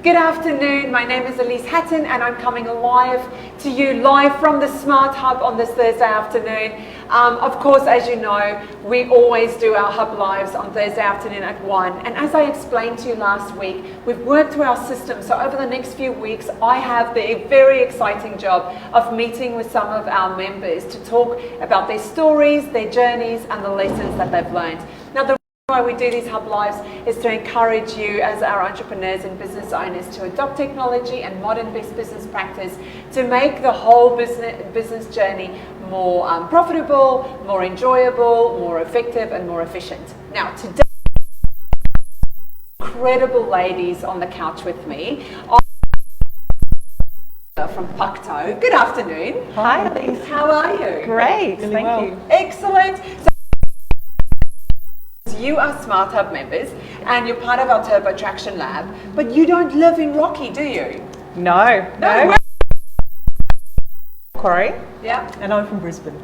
Good afternoon, my name is Elize Hattin and I'm coming live to you live from the Smart Hub on this Thursday afternoon. Of course, as you know, we always do our Hub Lives on Thursday afternoon at 1. And as I explained to you last week, we've worked through our system. So over the next few weeks, I have the very exciting job of meeting with some of our members to talk about their stories, their journeys, and the lessons that they've learned. Now, the why we do these Hub Lives is to encourage you as our entrepreneurs and business owners to adopt technology and modern best business practice to make the whole business journey more profitable, more enjoyable, more effective and more efficient. Now today, incredible ladies on the couch with me from Puctto. Good afternoon. Hi Elize. How are you? Great, thank you. Excellent. You are Smart Hub members and you're part of our Turbo Traction Lab, but you don't live in Rocky, do you? No. Corey? Yeah. And I'm from Brisbane.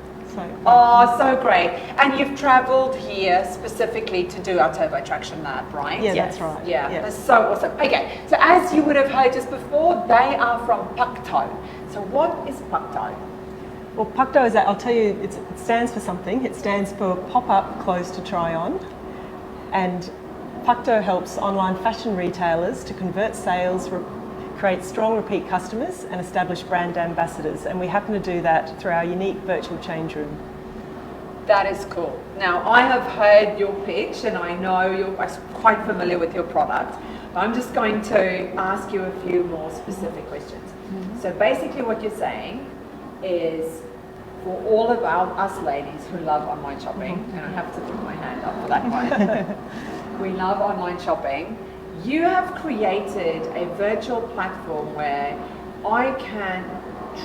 Oh, so great. And you've travelled here specifically to do our Turbo Traction Lab, right? Yeah, that's right. Yeah, that's so awesome. Okay, so as you would have heard just before, they are from Puctto. So what is Puctto? Well, Puctto is, I'll tell you, it stands for something. It stands for Pop-Up Clothes to Try On. And Puctto helps online fashion retailers to convert sales, create strong repeat customers and establish brand ambassadors. And we happen to do that through our unique virtual change room. That is cool. Now, I have heard your pitch and I know you're quite familiar with your product. I'm just going to ask you a few more specific questions. Mm-hmm. So basically what you're saying is, for all of us ladies who love online shopping, and I have to put my hand up for that one, we love online shopping, you have created a virtual platform where I can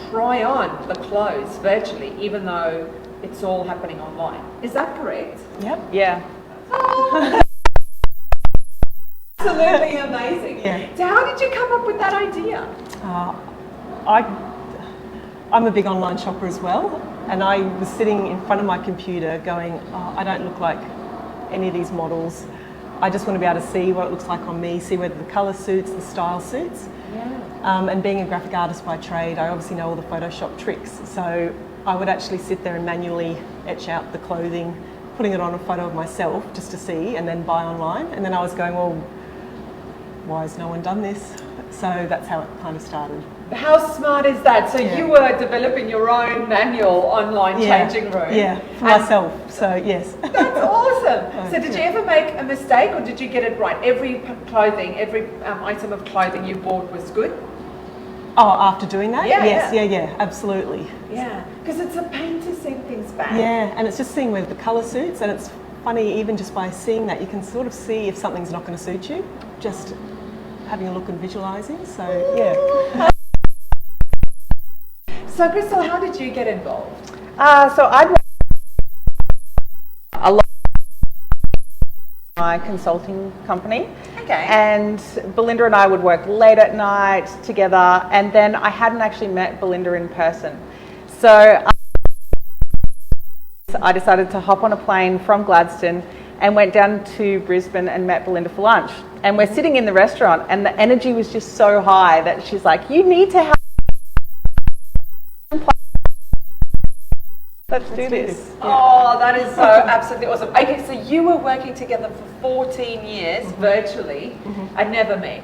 try on the clothes virtually, even though it's all happening online. Is that correct? Yep. Yeah. Oh, absolutely amazing. Yeah. So how did you come up with that idea? I'm a big online shopper as well, and I was sitting in front of my computer going, oh, I don't look like any of these models. I just want to be able to see what it looks like on me, see whether the colour suits, the style suits. Yeah. And being a graphic artist by trade, I obviously know all the Photoshop tricks. So I would actually sit there and manually etch out the clothing, putting it on a photo of myself just to see, and then buy online. And then I was going, well, why has no one done this? So that's how it kind of started. How smart is that? So you were developing your own manual online changing room. Yeah, for myself, so yes. That's awesome. So did you ever make a mistake or did you get it right? Every clothing, every item of clothing you bought was good? Oh, after doing that? Yeah, yes, yeah, absolutely. Yeah, because it's a pain to send things back. Yeah, and it's just seeing where the colour suits, and it's funny, even just by seeing that, you can sort of see if something's not going to suit you, just having a look and visualising, so yeah. So Crystal, how did you get involved? So I'd a lot of my consulting company. Okay. And Belinda and I would work late at night together, and then I hadn't actually met Belinda in person. So I decided to hop on a plane from Gladstone and went down to Brisbane and met Belinda for lunch. And we're sitting in the restaurant and the energy was just so high that she's like, you need to have Let's do this. Oh, that is so absolutely awesome. Okay, so you were working together for 14 years virtually and never met.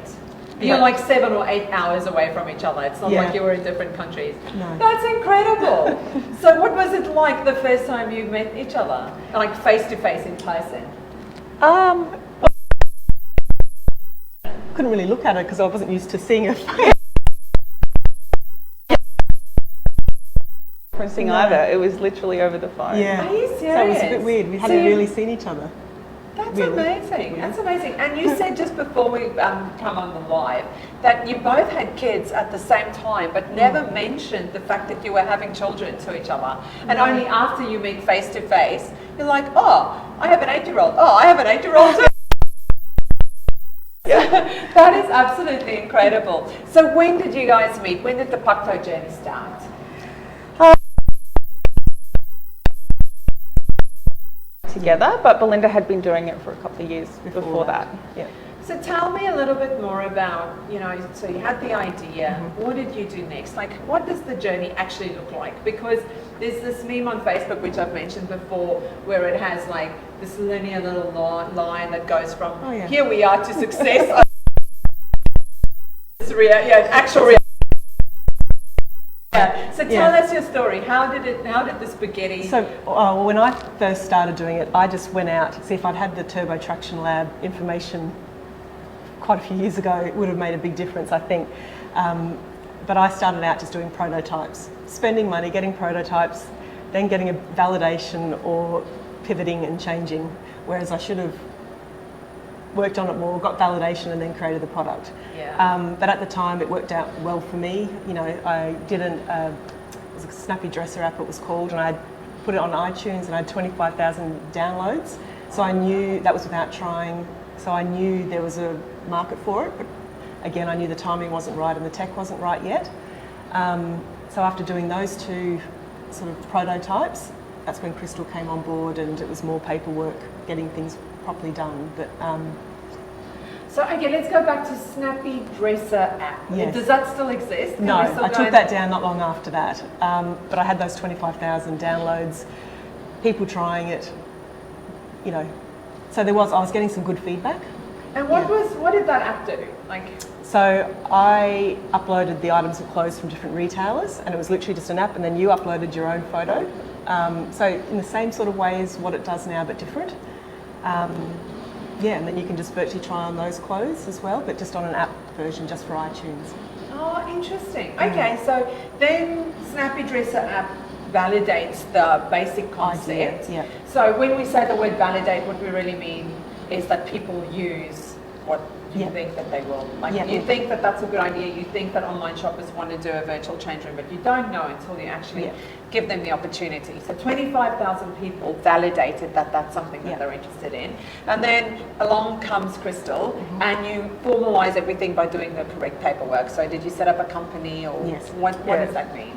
You're like 7 or 8 hours away from each other. It's not like you were in different countries. No. That's incredible. So what was it like the first time you met each other? Like face to face in person? Couldn't really look at her because I wasn't used to seeing her face. Either. It was literally over the phone. Yeah. Are you serious? So it was a bit weird. We hadn't really seen each other. That's amazing. That's amazing. And you said just before we come on the live that you both had kids at the same time, but never mentioned the fact that you were having children to each other. And only after you meet face to face, you're like, oh, I have an 8-year-old. Oh, I have an 8-year-old too. That is absolutely incredible. So when did you guys meet? When did the Puctto journey start? Together, but Belinda had been doing it for a couple of years before that. Yeah. So tell me a little bit more about, so you had the idea, what did you do next? Like, what does the journey actually look like? Because there's this meme on Facebook, which I've mentioned before, where it has like this linear little line that goes from here we are to success. Actual reality. Yeah. So tell us your story. How did the spaghetti? So when I first started doing it, I just went out to see if I'd had the Turbo Traction Lab information quite a few years ago. It would have made a big difference, I think. But I started out just doing prototypes, spending money, getting prototypes, then getting a validation or pivoting and changing, whereas I should have worked on it more, got validation and then created the product. Yeah. But at the time it worked out well for me. I did it was a Snappy Dresser app it was called, and I put it on iTunes and I had 25,000 downloads. So I knew that was without trying. So I knew there was a market for it, but again, I knew the timing wasn't right and the tech wasn't right yet. So after doing those two sort of prototypes, that's when Crystal came on board, and it was more paperwork, getting things properly done. But so okay, let's go back to Snappy Dresser app. Yes. Does that still exist? No, I took that down not long after that. But I had those 25,000 downloads, people trying it, So I was getting some good feedback. And what did that app do? So I uploaded the items of clothes from different retailers, and it was literally just an app, and then you uploaded your own photo. So in the same sort of way as what it does now, but different. And then you can just virtually try on those clothes as well, but just on an app version, just for iTunes. Oh, interesting. Okay, so then Snappy Dresser app validates the basic concept. Yeah. So when we say the word validate, what we really mean is that people use what you think that they will. You think that that's a good idea, you think that online shoppers want to do a virtual change room, but you don't know until you actually give them the opportunity. So 25,000 people validated that that's something that they're interested in. And then along comes Crystal, and you formalize everything by doing the correct paperwork. So did you set up a company, or what does that mean?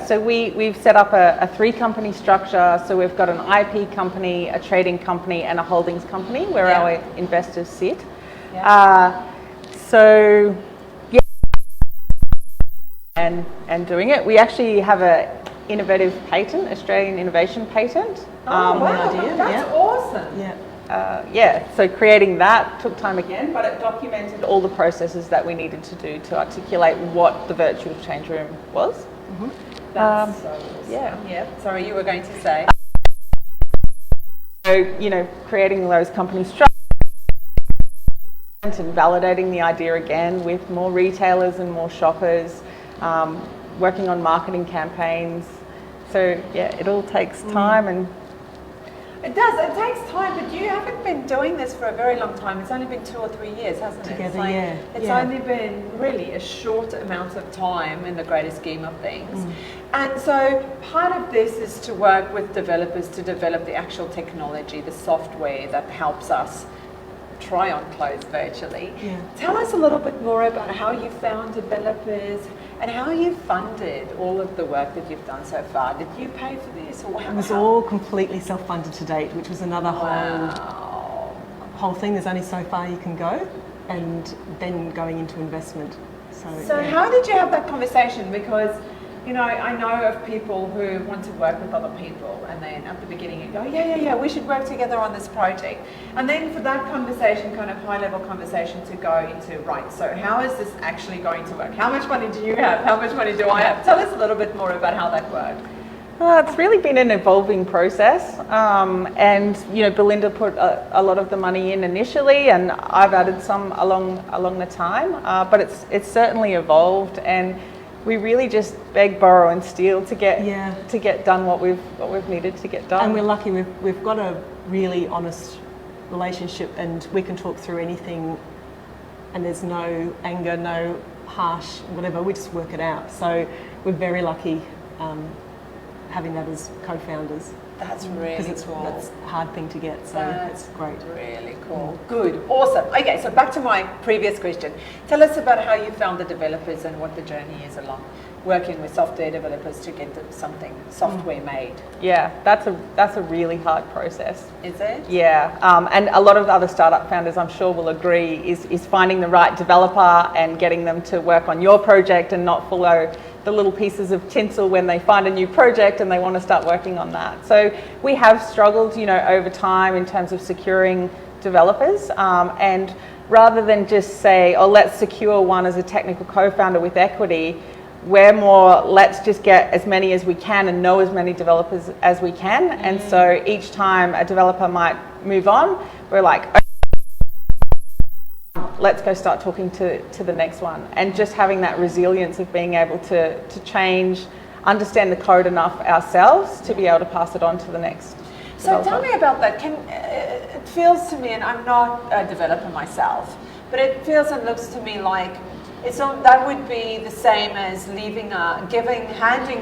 So we've set up a 3-company structure. So we've got an IP company, a trading company, and a holdings company where our investors sit. And doing it. We actually have an innovative patent, Australian innovation patent. Oh, wow, that's awesome. So creating that took time again, but it documented all the processes that we needed to do to articulate what the virtual change room was. That's so awesome. Yeah. Sorry, you were going to say. So, creating those company structures and validating the idea again with more retailers and more shoppers, working on marketing campaigns. So it all takes time. And it does, it takes time, but you haven't been doing this for a very long time. It's only been 2 or 3 years, hasn't it? Together, It's only been really a short amount of time in the greater scheme of things. And so part of this is to work with developers to develop the actual technology, the software that helps us try on clothes virtually. Tell us a little bit more about how you found developers and how you funded all of the work that you've done so far. Did you pay for this? Or it was all completely self-funded to date, which was another whole thing. There's only so far you can go, and then going into investment. So how did you have that conversation? Because I know of people who want to work with other people, and then at the beginning you go, we should work together on this project. And then for that conversation, kind of high-level conversation, to go into, right, so how is this actually going to work? How much money do you have? How much money do I have? Tell us a little bit more about how that worked. It's really been an evolving process, and Belinda put a lot of the money in initially, and I've added some along the time, but it's certainly evolved, and we really just beg, borrow, and steal to get done what we've needed to get done. And we're lucky we've got a really honest relationship, and we can talk through anything, and there's no anger, no harsh whatever. We just work it out. So we're very lucky having that as co-founders. That's really cool. That's a hard thing to get, so it's great. Really cool. Good. Awesome. Okay, so back to my previous question. Tell us about how you found the developers and what the journey is along working with software developers to get something software made. Yeah, that's a really hard process. Is it? Yeah, and a lot of other startup founders, I'm sure, will agree, is finding the right developer and getting them to work on your project and not follow the little pieces of tinsel when they find a new project and they want to start working on that. So we have struggled, over time in terms of securing developers, and rather than just say, oh, let's secure one as a technical co-founder with equity, we're more, let's just get as many as we can and know as many developers as we can. And so each time a developer might move on, we're like, let's go start talking to the next one. And just having that resilience of being able to change, understand the code enough ourselves to be able to pass it on to the next So developer. tell me about that. It feels to me, and I'm not a developer myself, but it feels and looks to me like that would be the same as handing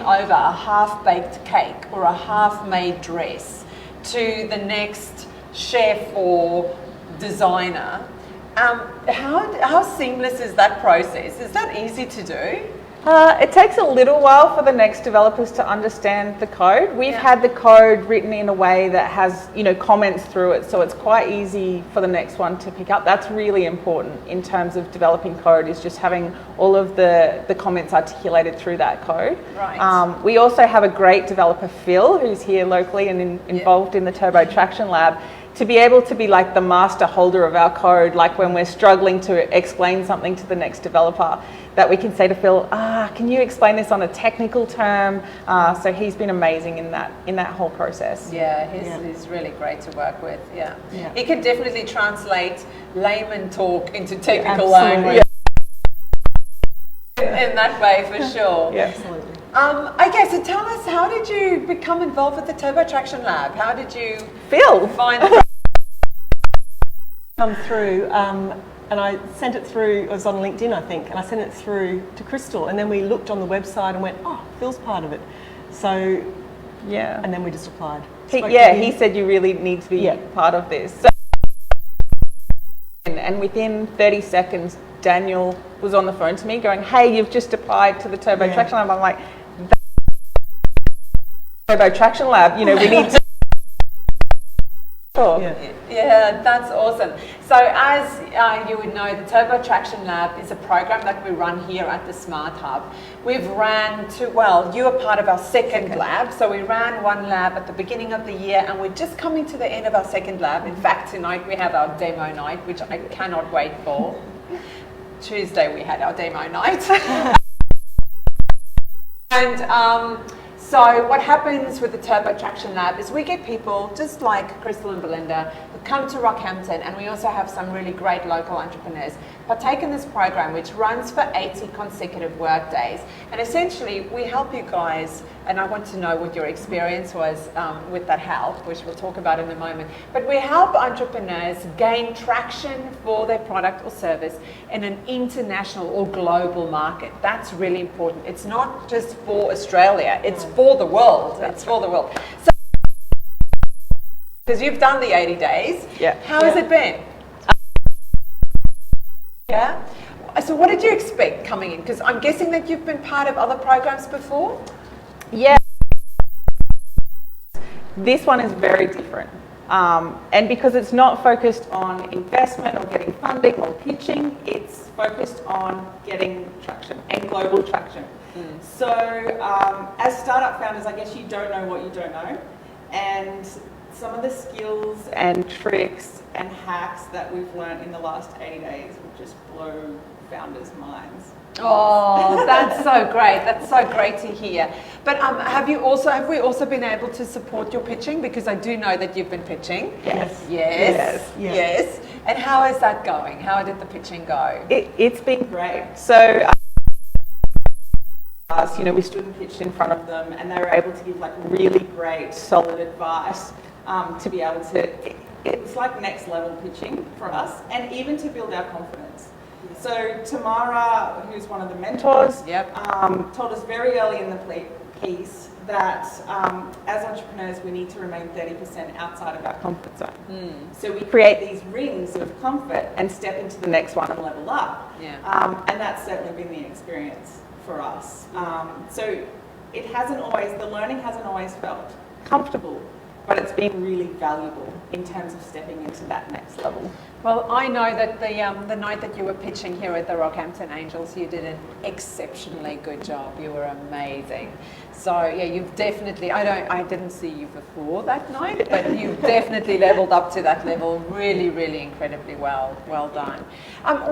over a half-baked cake or a half-made dress to the next chef or designer. How seamless is that process? Is that easy to do? It takes a little while for the next developers to understand the code. We've had the code written in a way that has, comments through it, so it's quite easy for the next one to pick up. That's really important in terms of developing code, is just having all of the comments articulated through that code. Right. We also have a great developer, Phil, who's here locally and involved in the Turbo Traction Lab, to be able to be like the master holder of our code, like when we're struggling to explain something to the next developer, that we can say to Phil, can you explain this on a technical term? So he's been amazing in that whole process. Yeah, he's really great to work with. Yeah. He can definitely translate layman talk into technical language. In that way, for sure. Yeah, Absolutely. Okay, so tell us, how did you become involved with the Turbo Traction Lab? How did you Phil find the Come through, and I sent it through. It was on LinkedIn, I think, and I sent it through to Crystal, and then we looked on the website and went, oh, Phil's part of it. So, yeah, and then we just applied. he said you really need to be part of this. So, and within 30 seconds, Daniel was on the phone to me going, hey, you've just applied to the Turbo Traction Lab. I'm like, Turbo Traction Lab, we need to talk. Yeah, that's awesome. So as you would know, the Turbo Traction Lab is a program that we run here at the Smart Hub. We've ran you are part of our second lab. So we ran one lab at the beginning of the year, and we're just coming to the end of our second lab. In fact, tonight we have our demo night, which I cannot wait for. Tuesday we had our demo night. And so what happens with the Turbo Traction Lab is we get people just like Crystal and Belinda who come to Rockhampton, and we also have some really great local entrepreneurs partake in this program, which runs for 80 consecutive work days. And essentially we help you guys, and I want to know what your experience was with that help, which we'll talk about in a moment. But we help entrepreneurs gain traction for their product or service in an international or global market. That's really important. It's not just for Australia, it's for the world. It's for the world. So, because you've done the 80 days, how has it been? Yeah. So what did you expect coming in? Because I'm guessing that you've been part of other programs before? Yeah. This one is very different. And because it's not focused on investment or getting funding or pitching, it's focused on getting traction and global traction. So as startup founders, I guess you don't know what you don't know. And some of the skills and tricks and hacks that we've learned in the last 80 days will just blow founders' minds. Oh, that's so great. That's so great to hear. But have we also been able to support your pitching? Because I do know that you've been pitching. Yes. And how is that going? How did the pitching go? It's been great. So we stood and pitched in front of them, and they were able to give like really great, solid advice to be able to. It's like next level pitching for us, and even to build our confidence. So Tamara, who's one of the mentors, told us very early in the piece that as entrepreneurs we need to remain 30% outside of our comfort zone. So we create these rings of comfort and step into the next one and level up. And that's certainly been the experience for us. So it hasn't always, the learning hasn't always felt comfortable, but it's been really valuable in terms of stepping into that next level. Well, I know that the night that you were pitching here at the Rockhampton Angels, you did an exceptionally good job. You were amazing. So yeah, you've definitely, I didn't see you before that night, but you've definitely leveled up to that level. Really, really incredibly well done.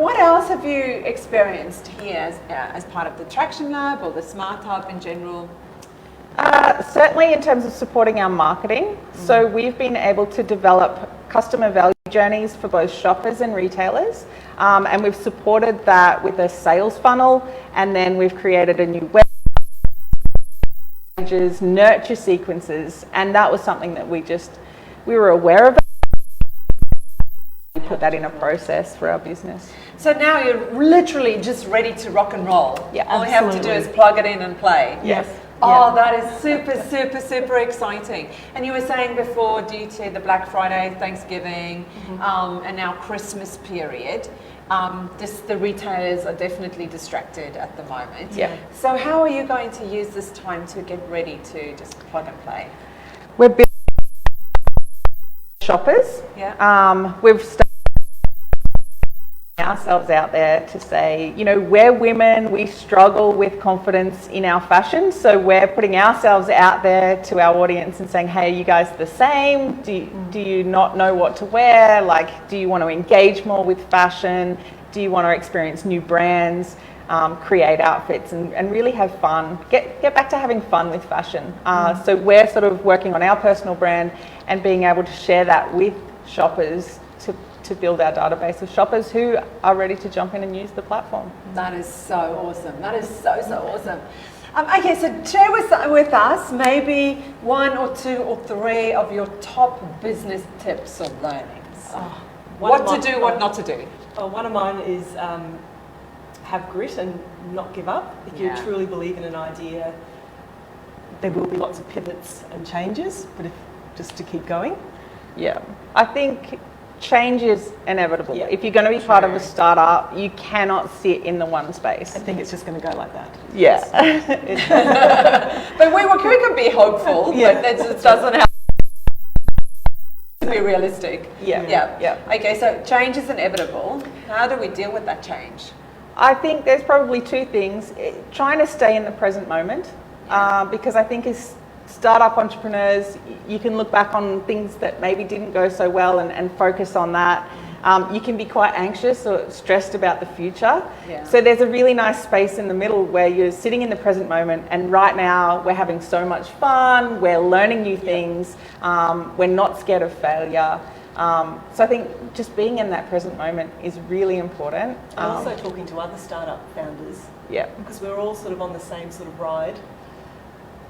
What else have you experienced here as part of the Traction Lab or the Smart Hub in general? Certainly in terms of supporting our marketing. So we've been able to develop customer value journeys for both shoppers and retailers. And we've supported that with a sales funnel. And then we've created a new web pages, nurture sequences. And that was something that we were aware of. We put that in a process for our business. So now you're literally just ready to rock and roll. Yeah, all you have to do is plug it in and play. Yes. Oh, that is super, super, super exciting. And you were saying before, due to the Black Friday, Thanksgiving, and now Christmas period, the retailers are definitely distracted at the moment. Yeah. So how are you going to use this time to get ready to just plug and play? We're building shoppers. Yeah. We've started ourselves out there to say, you know, we're women, we struggle with confidence in our fashion, so we're putting ourselves out there to our audience and saying, hey, are you guys the same? Do you not know what to wear? Like, do you want to engage more with fashion? Do you want to experience new brands, create outfits and really have fun? Get back to having fun with fashion. So we're sort of working on our personal brand and being able to share that with shoppers to build our database of shoppers who are ready to jump in and use the platform. That is so awesome. That is so awesome. Okay, so share with us maybe 1 or 2 or 3 of your top business tips or learnings. What to do, what not to do. One of mine is have grit and not give up. If you truly believe in an idea, there will be lots of pivots and changes, but just to keep going. Yeah, I think change is inevitable. Yeah. If you're going to be part of a startup, you cannot sit in the one space. I think it's just going to go like that. Yeah. But we can be hopeful, but that just doesn't have to be realistic. Yeah. Okay, so change is inevitable. How do we deal with that change? I think there's probably 2 things. Trying to stay in the present moment, because I think as startup entrepreneurs, you can look back on things that maybe didn't go so well and focus on that. You can be quite anxious or stressed about the future. Yeah. So there's a really nice space in the middle where you're sitting in the present moment, and right now we're having so much fun, we're learning new things, we're not scared of failure. So I think just being in that present moment is really important. And also talking to other startup founders. Yeah. Because we're all sort of on the same sort of ride.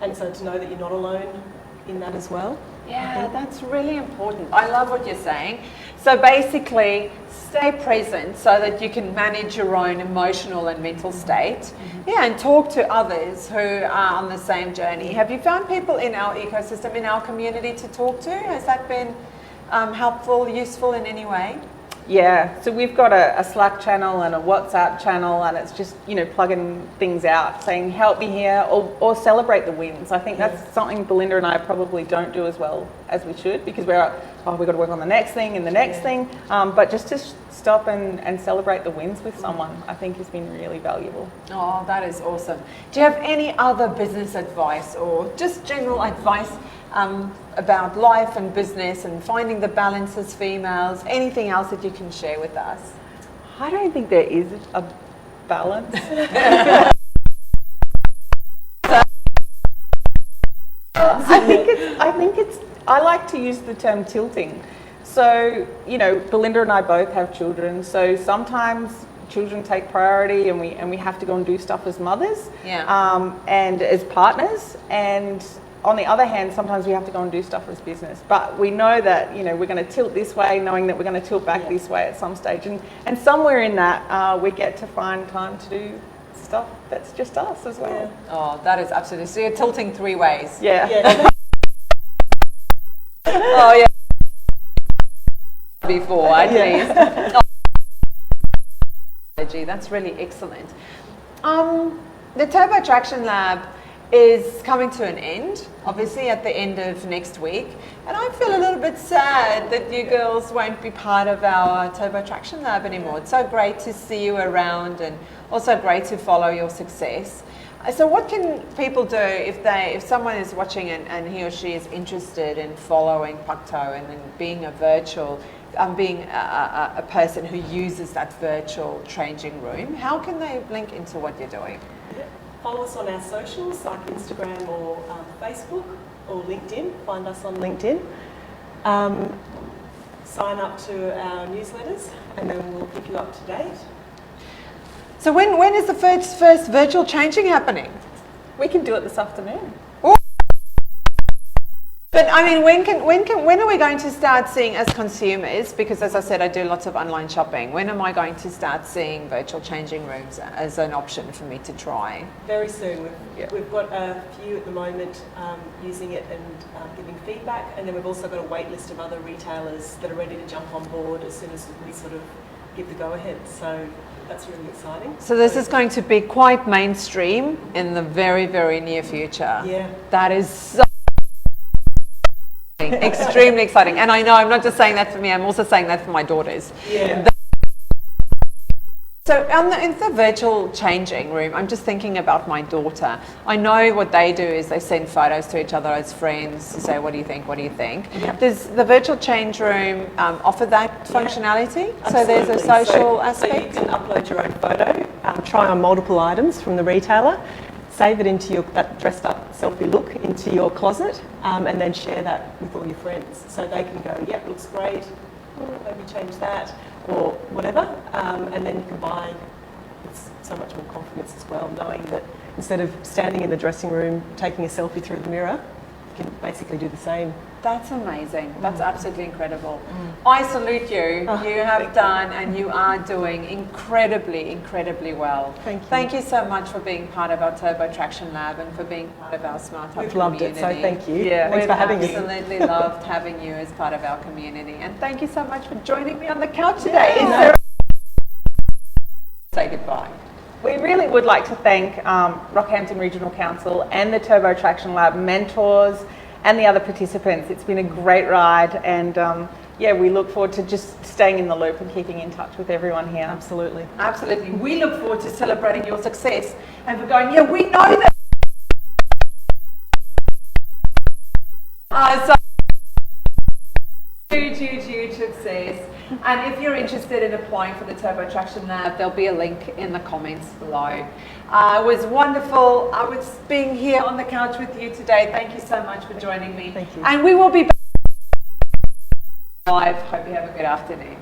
And so to know that you're not alone in that as well. Yeah, that's really important. I love what you're saying. So basically, stay present so that you can manage your own emotional and mental state. Yeah, and talk to others who are on the same journey. Have you found people in our ecosystem, in our community to talk to? Has that been helpful, useful in any way? Yeah, so we've got a Slack channel and a WhatsApp channel, and it's just, you know, plugging things out, saying help me here, or celebrate the wins. I think that's something Belinda and I probably don't do as well as we should, because we've got to work on the next thing and the next thing. But just to stop and celebrate the wins with someone, I think has been really valuable. Oh, that is awesome. Do you have any other business advice or just general advice about life and business and finding the balance as females? Anything else that you can share with us? I don't think there is a balance. I like to use the term tilting. So, you know, Belinda and I both have children, so sometimes children take priority and we have to go and do stuff as mothers and as partners, and on the other hand, sometimes we have to go and do stuff as business. But we know that, you know, we're going to tilt this way, knowing that we're going to tilt back this way at some stage. And somewhere in that, we get to find time to do stuff that's just us as well. Yeah. Oh, that is absolutely. So you're tilting 3 ways. Yeah. Oh, yeah. Before, at least. That's really excellent. The Turbo Traction Lab is coming to an end, obviously at the end of next week. And I feel a little bit sad that you girls won't be part of our Turbo Traction Lab anymore. It's so great to see you around and also great to follow your success. So what can people do if someone is watching and he or she is interested in following Puctto and being a virtual, being a person who uses that virtual changing room, how can they link into what you're doing? Follow us on our socials like Instagram or Facebook or LinkedIn. Find us on LinkedIn. Sign up to our newsletters and then we'll keep you up to date. So when is the first virtual changing happening? We can do it this afternoon. But I mean, when are we going to start seeing as consumers? Because as I said, I do lots of online shopping. When am I going to start seeing virtual changing rooms as an option for me to try? Very soon. We've got a few at the moment using it and giving feedback, and then we've also got a wait list of other retailers that are ready to jump on board as soon as we sort of give the go-ahead. So that's really exciting. So this is going to be quite mainstream in the very, very near future. Yeah. That is so extremely exciting. And I know I'm not just saying that for me, I'm also saying that for my daughters. Yeah. So in the virtual changing room, I'm just thinking about my daughter. I know what they do is they send photos to each other as friends to say, what do you think, what do you think? Yep. Does the virtual change room offer that functionality? Absolutely. So there's a social aspect? So you can upload your own photo, try on multiple items from the retailer, save it into that dressed up selfie look into your closet, and then share that with all your friends. So they can go, yep, looks great, maybe change that, or whatever, and then you can buy. It's so much more confidence as well, knowing that instead of standing in the dressing room taking a selfie through the mirror, you can basically do the same. That's amazing. That's absolutely incredible. I salute you. Oh, You have done and you are doing incredibly, incredibly well. Thank you. Thank you so much for being part of our Turbo Traction Lab and for being part of our Smart Hub We've loved it, community. so thank you. Yeah. Thanks for having us. We've absolutely loved having you as part of our community. And thank you so much for joining me on the couch today. Is there say goodbye? We really would like to thank Rockhampton Regional Council and the Turbo Traction Lab mentors and the other participants. It's been a great ride, and yeah, we look forward to just staying in the loop and keeping in touch with everyone here. Absolutely. Absolutely. We look forward to celebrating your success and for going, yeah, we know that. So huge success. And if you're interested in applying for the Turbo Traction Lab, there'll be a link in the comments below. It was wonderful. I was being here on the couch with you today. Thank you so much for joining me. Thank you. And we will be back live. Hope you have a good afternoon.